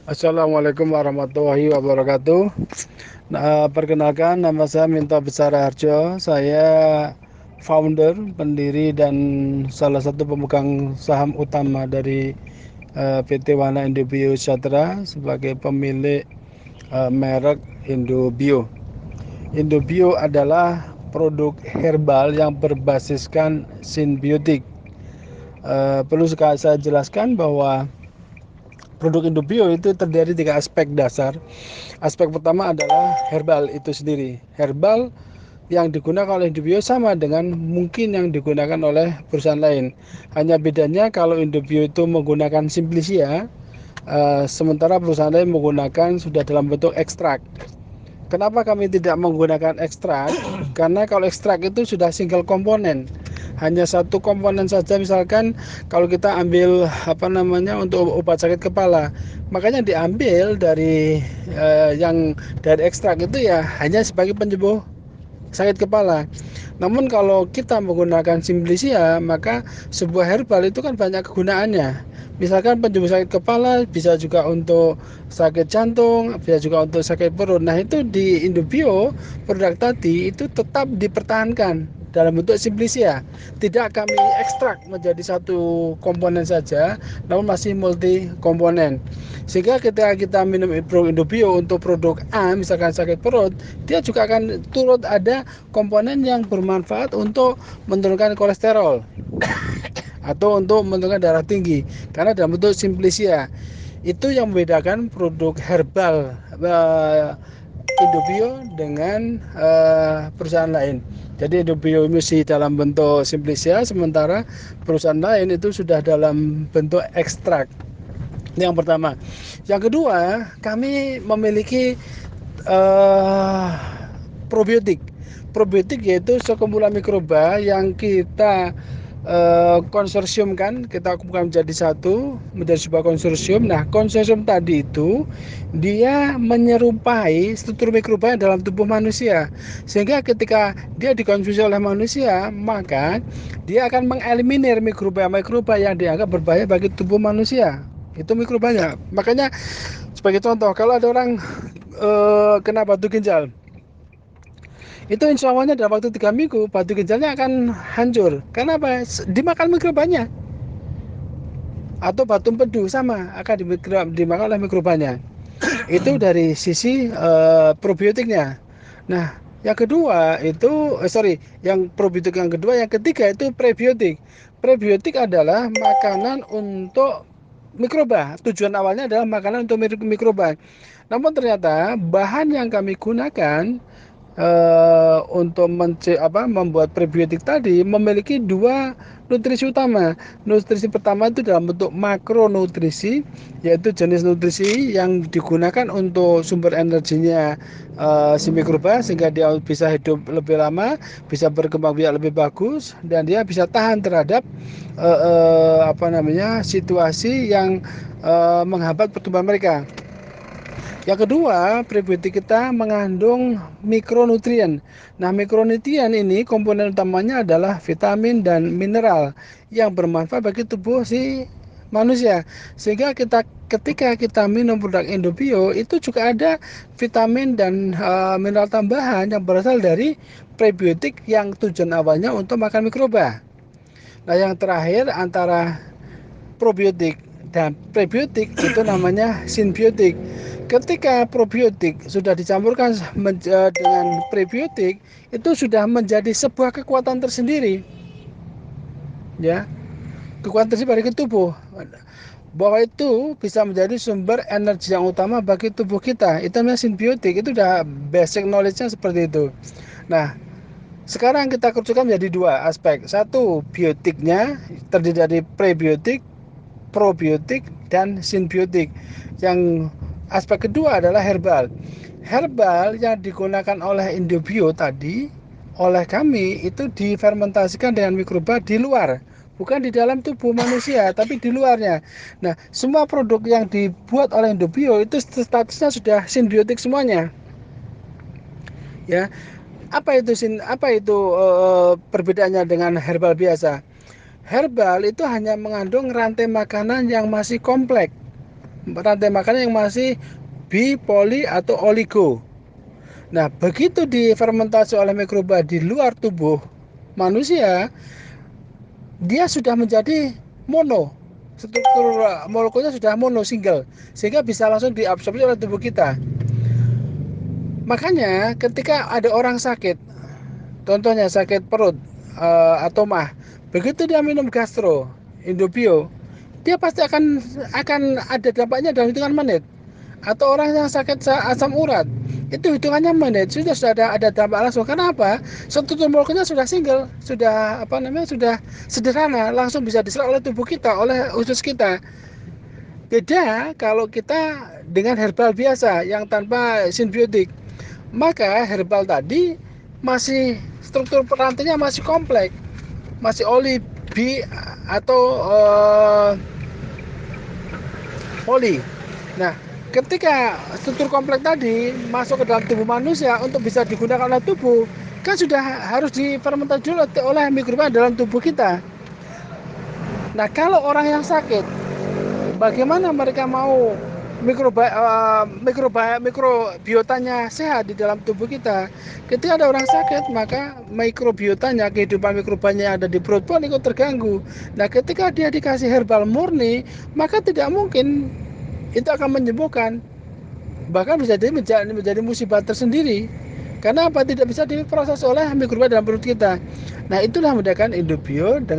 Assalamualaikum warahmatullahi wabarakatuh. Perkenalkan, nama saya Minto Besar Harjo. Saya founder, pendiri, dan salah satu pemegang saham utama dari PT Wana Indobio Sejahtera sebagai pemilik merek Indobio. Indobio adalah produk herbal yang berbasiskan simbiotik. Perlu sekali saya jelaskan bahwa produk Indobio itu terdiri tiga aspek dasar. Aspek pertama adalah herbal itu sendiri. Herbal yang digunakan oleh Indobio sama dengan mungkin yang digunakan oleh perusahaan lain. Hanya bedanya kalau Indobio itu menggunakan Simplicia, sementara perusahaan lain menggunakan sudah dalam bentuk ekstrak. Kenapa kami tidak menggunakan ekstrak? Karena kalau ekstrak itu sudah single komponen, hanya satu komponen saja. Misalkan kalau kita ambil untuk obat sakit kepala, makanya diambil dari yang dari ekstrak itu ya hanya sebagai penyembuh sakit kepala. Namun kalau kita menggunakan Simplicia, maka sebuah herbal itu kan banyak kegunaannya. Misalkan penyembuh sakit kepala, bisa juga untuk sakit jantung, bisa juga untuk sakit perut. Nah, itu di Indobio produk tadi itu tetap dipertahankan dalam bentuk Simplicia. Tidak kami ekstrak menjadi satu komponen saja, namun masih multi komponen. Sehingga ketika kita minum Indobio untuk produk A, misalkan sakit perut, dia juga akan turut ada komponen yang bermanfaat untuk menurunkan kolesterol atau untuk menurunkan darah tinggi karena dalam bentuk Simplicia. Itu yang membedakan produk herbal Indobio dengan perusahaan lain. Jadi Indobio masih dalam bentuk Simplicia, sementara perusahaan lain itu sudah dalam bentuk ekstrak. Ini yang pertama. Yang kedua, kami memiliki uh, probiotik. Probiotik yaitu sekumpulan mikroba yang kita konsorsiumkan, kita kumpulkan menjadi satu, menjadi sebuah konsorsium. Nah, konsorsium tadi itu dia menyerupai struktur mikroba dalam tubuh manusia, sehingga ketika dia dikonsumsi oleh manusia, maka dia akan mengeliminir mikroba-mikroba yang dianggap berbahaya bagi tubuh manusia. Itu mikrobanya. Makanya sebagai contoh, kalau ada orang kena batu ginjal, itu insya Allahnya dalam waktu 3 minggu batu ginjalnya akan hancur. Karena apa? Dimakan mikrobanya. Atau batu empedu sama akan dimakan oleh mikrobanya. Itu dari sisi probiotiknya. Nah, yang kedua itu yang probiotik yang kedua, yang ketiga itu prebiotik. Prebiotik adalah makanan untuk mikroba. Tujuan awalnya adalah makanan untuk mikroba. Namun ternyata bahan yang kami gunakan untuk membuat prebiotik tadi memiliki dua nutrisi utama. Nutrisi pertama itu dalam bentuk makronutrisi, yaitu jenis nutrisi yang digunakan untuk sumber energinya si mikroba sehingga dia bisa hidup lebih lama, bisa berkembang biak lebih bagus, dan dia bisa tahan terhadap situasi yang menghambat pertumbuhan mereka. Yang kedua, prebiotik kita mengandung mikronutrien. Nah, mikronutrien ini komponen utamanya adalah vitamin dan mineral yang bermanfaat bagi tubuh si manusia. Sehingga ketika kita minum produk Indobio itu juga ada vitamin dan mineral tambahan yang berasal dari prebiotik yang tujuan awalnya untuk makan mikroba. Nah, yang terakhir antara probiotik dan prebiotik itu namanya simbiotik. Ketika probiotik sudah dicampurkan dengan prebiotik, itu sudah menjadi sebuah kekuatan tersendiri, ya, kekuatan tersendiri bagi tubuh, bahwa itu bisa menjadi sumber energi yang utama bagi tubuh kita. Itu namanya simbiotik. Itu udah basic knowledge-nya seperti itu. Nah, sekarang kita kerucutkan menjadi dua aspek. Satu, biotiknya terdiri dari prebiotik, probiotik, dan simbiotik. Yang aspek kedua adalah herbal. Herbal yang digunakan oleh Indobio tadi, oleh kami itu difermentasikan dengan mikroba di luar, bukan di dalam tubuh manusia, tapi di luarnya. Nah, semua produk yang dibuat oleh Indobio itu statusnya sudah simbiotik semuanya. Ya, perbedaannya dengan herbal biasa? Herbal itu hanya mengandung rantai makanan yang masih kompleks. rantai makanan yang masih bi, poli, atau oligo. Nah, begitu difermentasi oleh mikroba di luar tubuh manusia, dia sudah menjadi mono. Struktur molekulnya sudah mono, single, sehingga bisa langsung diabsorpsi oleh tubuh kita. Makanya ketika ada orang sakit, contohnya sakit perut atau mah, begitu dia minum gastro, Indobio, dia pasti akan ada dampaknya dalam hitungan menit. Atau orang yang sakit asam urat, itu hitungannya menit sudah ada dampak langsung. Karena apa? Struktur molekulnya sudah single, sudah sederhana, langsung bisa diserap oleh tubuh kita, oleh usus kita. Beda kalau kita dengan herbal biasa yang tanpa simbiotik. Maka herbal tadi masih struktur perantainya masih kompleks, masih oli, bi, atau poli. Nah, ketika struktur kompleks tadi masuk ke dalam tubuh manusia untuk bisa digunakan oleh tubuh, kan sudah harus difermentasi dulu oleh mikroba dalam tubuh kita. Nah, kalau orang yang sakit, bagaimana mereka mau mikrobiotanya sehat di dalam tubuh kita? Ketika ada orang sakit, maka mikrobiotanya, kehidupan mikrobanya yang ada di perut pun ikut terganggu. Nah, ketika dia dikasih herbal murni, maka tidak mungkin itu akan menyembuhkan, bahkan bisa menjadi musibah tersendiri. Karena apa? Tidak bisa diproses oleh mikroba dalam perut kita. Nah, itulah membedakan Indobio dengan